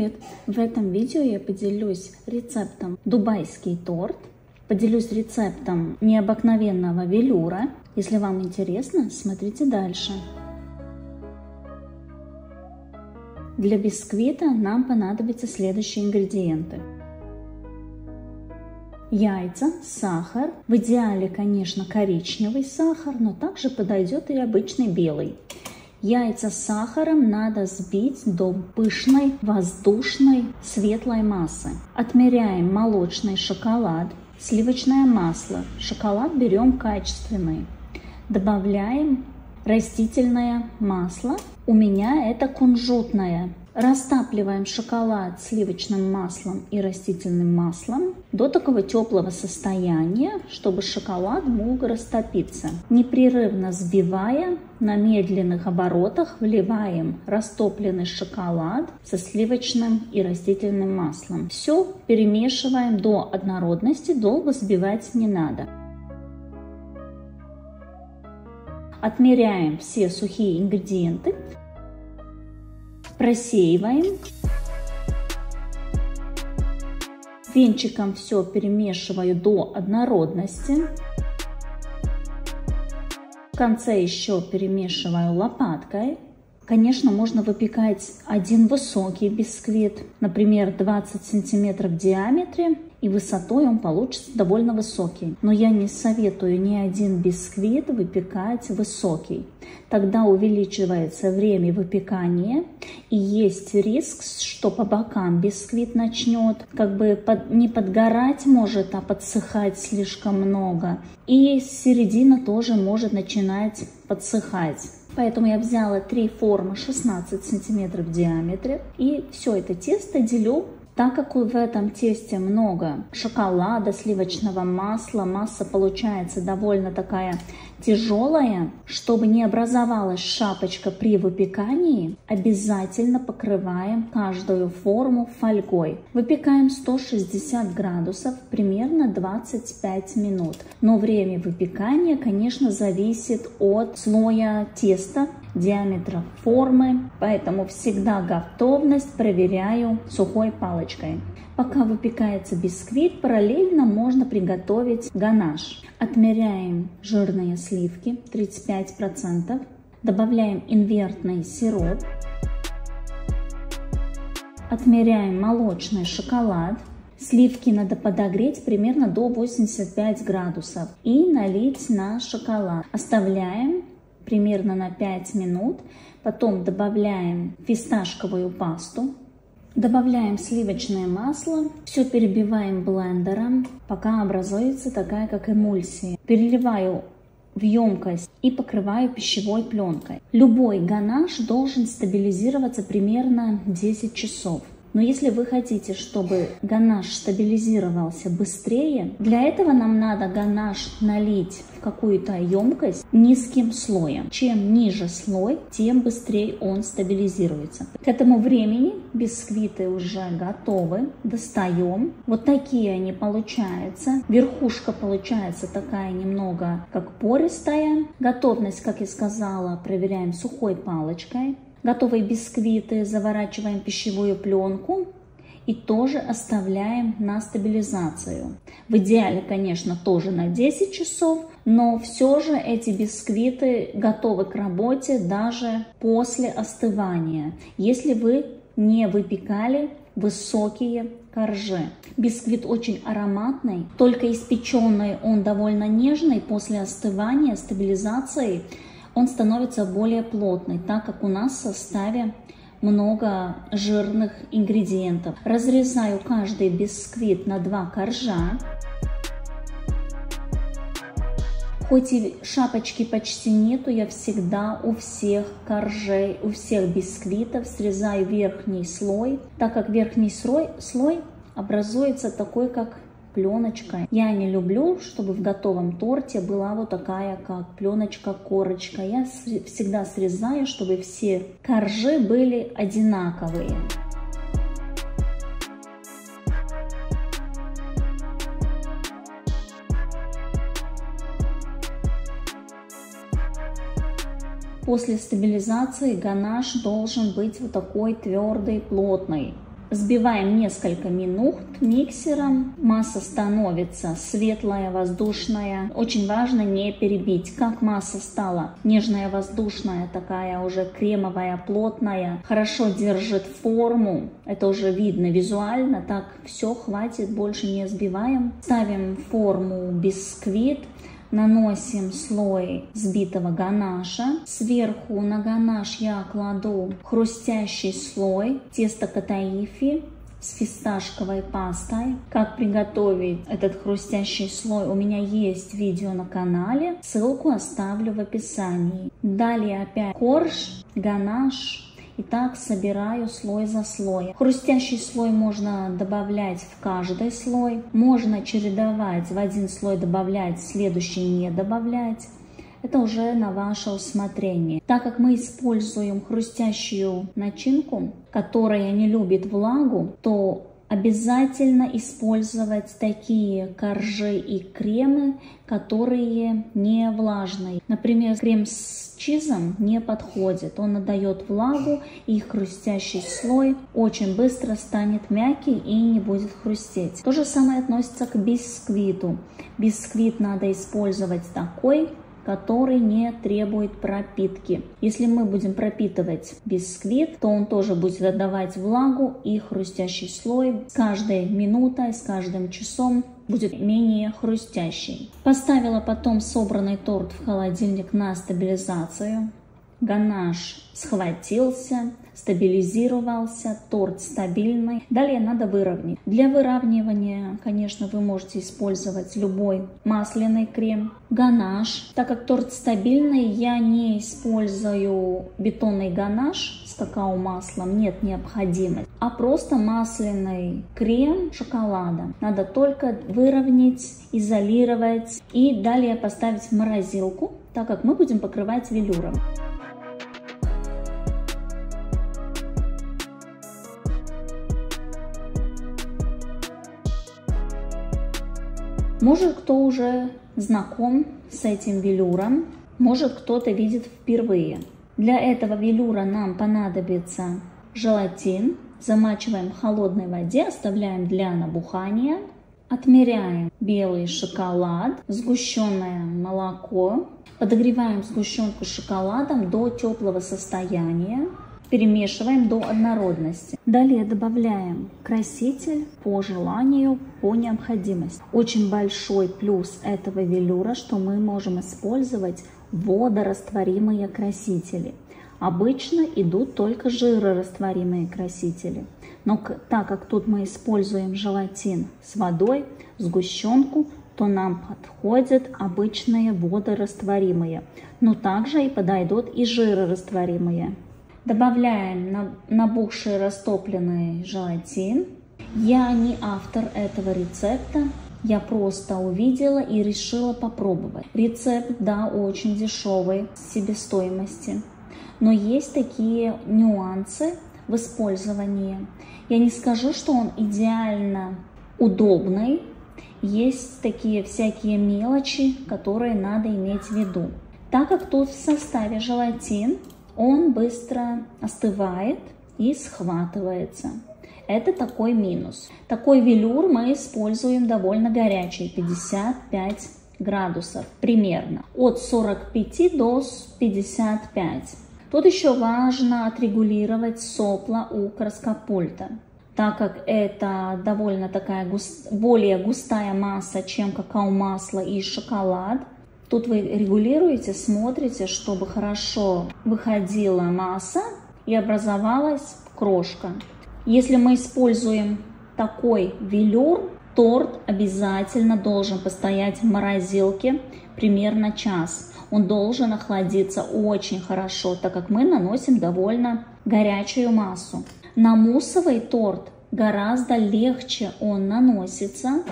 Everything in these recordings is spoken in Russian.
привет! В этом видео я поделюсь рецептом дубайский торт. Поделюсь рецептом необыкновенного велюра. Если вам интересно, смотрите дальше. Для бисквита нам понадобятся следующие ингредиенты. Яйца, сахар. В идеале, конечно, коричневый сахар, но также подойдет и обычный белый. Яйца с сахаром надо взбить до пышной, воздушной, светлой массы. Отмеряем молочный шоколад, сливочное масло. Шоколад берем качественный. Добавляем растительное масло. У меня это кунжутное. Растапливаем шоколад сливочным маслом и растительным маслом до такого теплого состояния, чтобы шоколад мог растопиться. Непрерывно взбивая, на медленных оборотах вливаем растопленный шоколад со сливочным и растительным маслом. Все перемешиваем до однородности, долго взбивать не надо. Отмеряем все сухие ингредиенты. Просеиваем. Венчиком все перемешиваю до однородности. В конце еще перемешиваю лопаткой. Конечно, можно выпекать один высокий бисквит, например, 20 сантиметров в диаметре, и высотой он получится довольно высокий. Но я не советую ни один бисквит выпекать высокий. Тогда увеличивается время выпекания, и есть риск, что по бокам бисквит начнет не подгорать может, а подсыхать слишком много. И середина тоже может начинать подсыхать. Поэтому я взяла 3 формы 16 сантиметров в диаметре. И все это тесто делю. Так как в этом тесте много шоколада, сливочного масла, масса получается довольно такая тяжелая, чтобы не образовалась шапочка при выпекании, обязательно покрываем каждую форму фольгой. Выпекаем 160 градусов, примерно 25 минут. Но время выпекания, конечно, зависит от слоя теста, диаметра формы, поэтому всегда готовность проверяю сухой палочкой. Пока выпекается бисквит, параллельно можно приготовить ганаш. Отмеряем жирные сливки 35%, добавляем инвертный сироп, отмеряем молочный шоколад. Сливки надо подогреть примерно до 85 градусов и налить на шоколад. Оставляем примерно на 5 минут, потом добавляем фисташковую пасту, добавляем сливочное масло, все перебиваем блендером, пока образуется такая как эмульсия. Переливаю в емкость и покрываю пищевой пленкой. Любой ганаш должен стабилизироваться примерно 10 часов. Но если вы хотите, чтобы ганаш стабилизировался быстрее, для этого нам надо ганаш налить в какую-то емкость низким слоем. Чем ниже слой, тем быстрее он стабилизируется. К этому времени бисквиты уже готовы. Достаем. Вот такие они получаются. Верхушка получается такая немного как пористая. Готовность, как я сказала, проверяем сухой палочкой. Готовые бисквиты заворачиваем в пищевую пленку и тоже оставляем на стабилизацию. В идеале, конечно, тоже на 10 часов, но все же эти бисквиты готовы к работе даже после остывания, если вы не выпекали высокие коржи. Бисквит очень ароматный, только испеченный он довольно нежный, после остывания, стабилизации он становится более плотный, так как у нас в составе много жирных ингредиентов. Разрезаю каждый бисквит на 2 коржа. Хоть и шапочки почти нету, я всегда у всех коржей, у всех бисквитов срезаю верхний слой, так как верхний слой образуется такой как пленочка. Я не люблю, чтобы в готовом торте была вот такая как пленочка, корочка. Я всегда срезаю, чтобы все коржи были одинаковые. После стабилизации ганаш должен быть вот такой твердый, плотный. Взбиваем несколько минут миксером. Масса становится светлая, воздушная. Очень важно не перебить. Как масса стала нежная, воздушная, такая уже кремовая, плотная, хорошо держит форму. Это уже видно визуально. Так, все, хватит, больше не взбиваем. Ставим в форму бисквит. Наносим слой взбитого ганаша. Сверху на ганаш я кладу хрустящий слой теста катаифи с фисташковой пастой. Как приготовить этот хрустящий слой, у меня есть видео на канале. Ссылку оставлю в описании. Далее опять корж, ганаш. И так собираю слой за слоем. Хрустящий слой можно добавлять в каждый слой. Можно чередовать, в один слой добавлять, в следующий не добавлять. Это уже на ваше усмотрение. Так как мы используем хрустящую начинку, которая не любит влагу, то обязательно использовать такие коржи и кремы, которые не влажные. Например, крем с чизом не подходит. Он отдает влагу, и хрустящий слой очень быстро станет мягкий и не будет хрустеть. То же самое относится к бисквиту. Бисквит надо использовать такой, который не требует пропитки. Если мы будем пропитывать бисквит, то он тоже будет отдавать влагу, и хрустящий слой с каждой минутой, с каждым часом будет менее хрустящий. Поставила потом собранный торт в холодильник на стабилизацию. Ганаш схватился, стабилизировался, торт стабильный. Далее надо выровнять. Для выравнивания, конечно, вы можете использовать любой масляный крем. Ганаш. Так как торт стабильный, я не использую бетонный ганаш с какао-маслом, нет необходимости, а просто масляный крем шоколада. Надо только выровнять, изолировать и далее поставить в морозилку, так как мы будем покрывать велюром. Может, кто уже знаком с этим велюром, может, кто-то видит впервые. Для этого велюра нам понадобится желатин. Замачиваем в холодной воде, оставляем для набухания. Отмеряем белый шоколад, сгущенное молоко. Подогреваем сгущенку с шоколадом до теплого состояния. Перемешиваем до однородности. Далее добавляем краситель по желанию, по необходимости. Очень большой плюс этого велюра, что мы можем использовать водорастворимые красители. Обычно идут только жирорастворимые красители. Но так как тут мы используем желатин с водой, сгущенку, то нам подходят обычные водорастворимые. Но также и подойдут и жирорастворимые. Добавляем набухший растопленный желатин. Я не автор этого рецепта, я просто увидела и решила попробовать. Рецепт, да, очень дешевый в себестоимости, но есть такие нюансы в использовании. Я не скажу, что он идеально удобный, есть такие всякие мелочи, которые надо иметь в виду. Так как тут в составе желатин, он быстро остывает и схватывается. Это такой минус. Такой велюр мы используем довольно горячий, 55 градусов примерно. От 45 до 55. Тут еще важно отрегулировать сопла у краскопульта. Так как это довольно такая более густая масса, чем какао-масло и шоколад, тут вы регулируете, смотрите, чтобы хорошо выходила масса и образовалась крошка. Если мы используем такой велюр, торт обязательно должен постоять в морозилке примерно час. Он должен охладиться очень хорошо, так как мы наносим довольно горячую массу. На муссовый торт гораздо легче он наносится.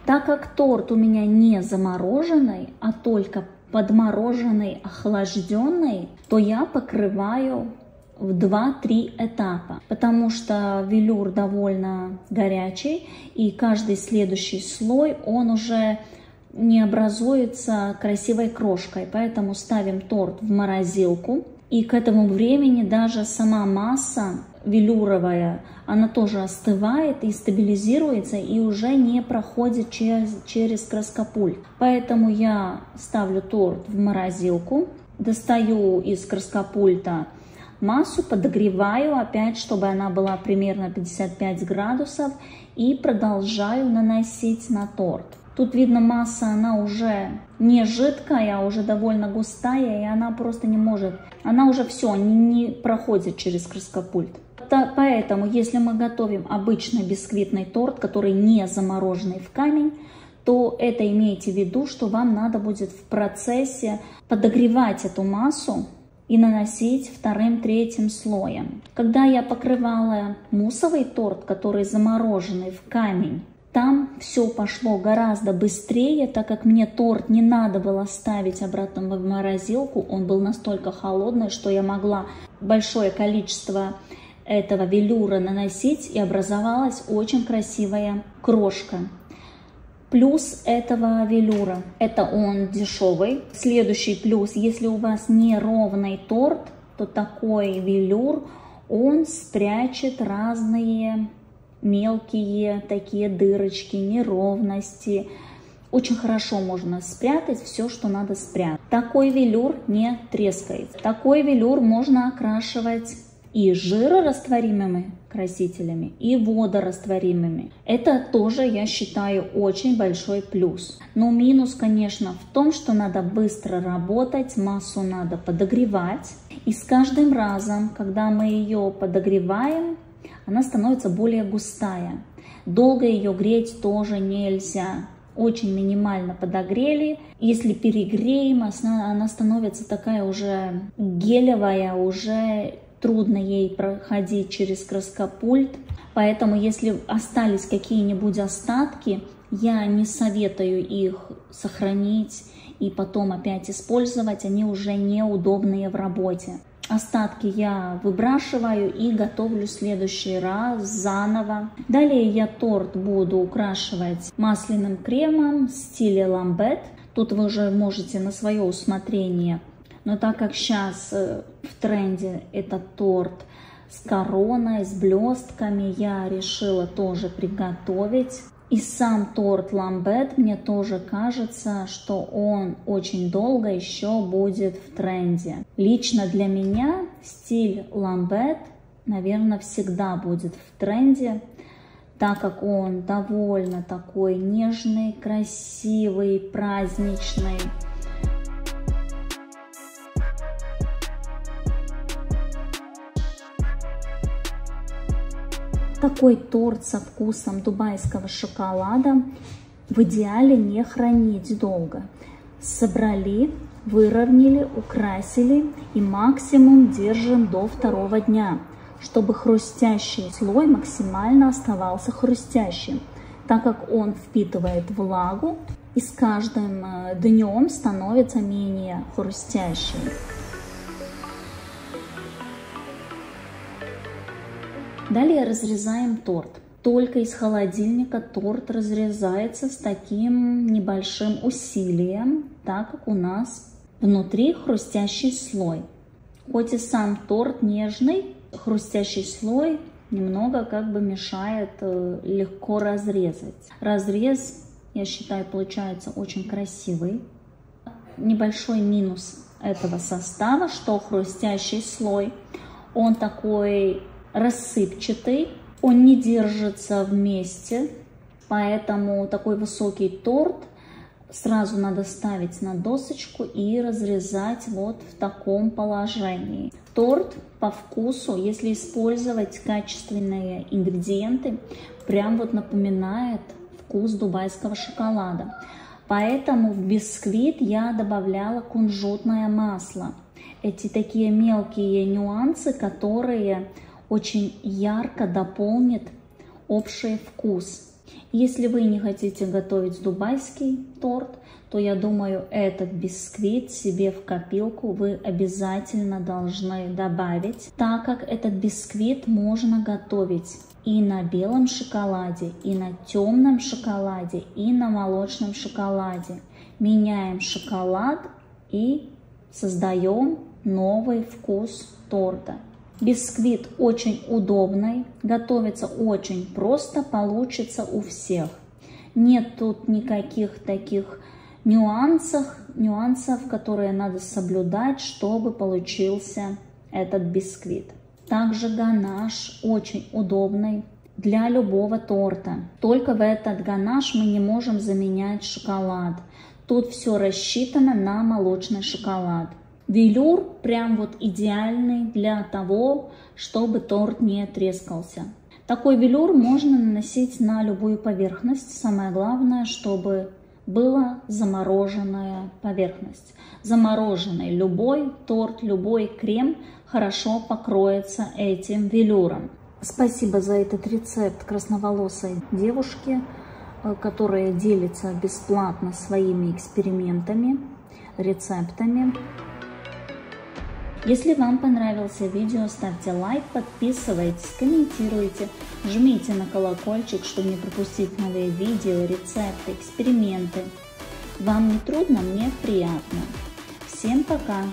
Так как торт у меня не замороженный, а только подмороженный, охлажденный, то я покрываю в 2-3 этапа, потому что велюр довольно горячий, и каждый следующий слой он уже не образуется красивой крошкой, поэтому ставим торт в морозилку. И к этому времени даже сама масса велюровая, она тоже остывает и стабилизируется, и уже не проходит через краскопульт. Поэтому я ставлю торт в морозилку, достаю из краскопульта массу, подогреваю опять, чтобы она была примерно 55 градусов, и продолжаю наносить на торт. Тут видно, масса, она уже не жидкая, а уже довольно густая, и она просто не может, она уже все, не проходит через краскопульт. Поэтому, если мы готовим обычный бисквитный торт, который не замороженный в камень, то это имейте в виду, что вам надо будет в процессе подогревать эту массу и наносить вторым-третьим слоем. Когда я покрывала муссовый торт, который замороженный в камень, там все пошло гораздо быстрее, так как мне торт не надо было ставить обратно в морозилку. Он был настолько холодный, что я могла большое количество этого велюра наносить, и образовалась очень красивая крошка. Плюс этого велюра, это он дешевый. Следующий плюс, если у вас неровный торт, то такой велюр, он спрячет разные мелкие такие дырочки, неровности. Очень хорошо можно спрятать все, что надо спрятать. Такой велюр не трескается. Такой велюр можно окрашивать и жирорастворимыми красителями, и водорастворимыми. Это тоже, я считаю, очень большой плюс. Но минус, конечно, в том, что надо быстро работать, массу надо подогревать. И с каждым разом, когда мы ее подогреваем, она становится более густая. Долго ее греть тоже нельзя. Очень минимально подогрели. Если перегреем, она становится такая уже гелевая, уже трудно ей проходить через краскопульт. Поэтому, если остались какие-нибудь остатки, я не советую их сохранить и потом опять использовать. Они уже неудобные в работе. Остатки я выбрасываю и готовлю в следующий раз заново. Далее я торт буду украшивать масляным кремом в стиле ламбет. Тут вы уже можете на свое усмотрение. Но так как сейчас в тренде этот торт с короной, с блестками, я решила тоже приготовить. И сам торт ламбет, мне тоже кажется, что он очень долго еще будет в тренде. Лично для меня стиль ламбет, наверное, всегда будет в тренде, так как он довольно такой нежный, красивый, праздничный. Такой торт со вкусом дубайского шоколада в идеале не хранить долго. Собрали, выровняли, украсили и максимум держим до второго дня, чтобы хрустящий слой максимально оставался хрустящим, так как он впитывает влагу и с каждым днем становится менее хрустящим. Далее разрезаем торт. Только из холодильника торт разрезается с таким небольшим усилием, так как у нас внутри хрустящий слой. Хоть и сам торт нежный, хрустящий слой немного как бы мешает легко разрезать. Разрез, я считаю, получается очень красивый. Небольшой минус этого состава, что хрустящий слой, он такой рассыпчатый, он не держится вместе, поэтому такой высокий торт сразу надо ставить на досочку и разрезать вот в таком положении. Торт по вкусу, если использовать качественные ингредиенты, прям вот напоминает вкус дубайского шоколада. Поэтому в бисквит я добавляла кунжутное масло. Эти такие мелкие нюансы, которые очень ярко дополнит общий вкус. Если вы не хотите готовить дубайский торт, то я думаю, этот бисквит себе в копилку вы обязательно должны добавить, так как этот бисквит можно готовить и на белом шоколаде, и на темном шоколаде, и на молочном шоколаде. Меняем шоколад и создаем новый вкус торта. Бисквит очень удобный, готовится очень просто, получится у всех. Нет тут никаких таких нюансов, которые надо соблюдать, чтобы получился этот бисквит. Также ганаш очень удобный для любого торта. Только в этот ганаш мы не можем заменять шоколад. Тут все рассчитано на молочный шоколад. Велюр прям вот идеальный для того, чтобы торт не трескался. Такой велюр можно наносить на любую поверхность. Самое главное, чтобы была замороженная поверхность. Замороженный любой торт, любой крем хорошо покроется этим велюром. Спасибо за этот рецепт красноволосой девушки, которая делится бесплатно своими экспериментами, рецептами. Если вам понравился видео, ставьте лайк, подписывайтесь, комментируйте, жмите на колокольчик, чтобы не пропустить новые видео, рецепты, эксперименты. Вам не трудно, мне приятно. Всем пока!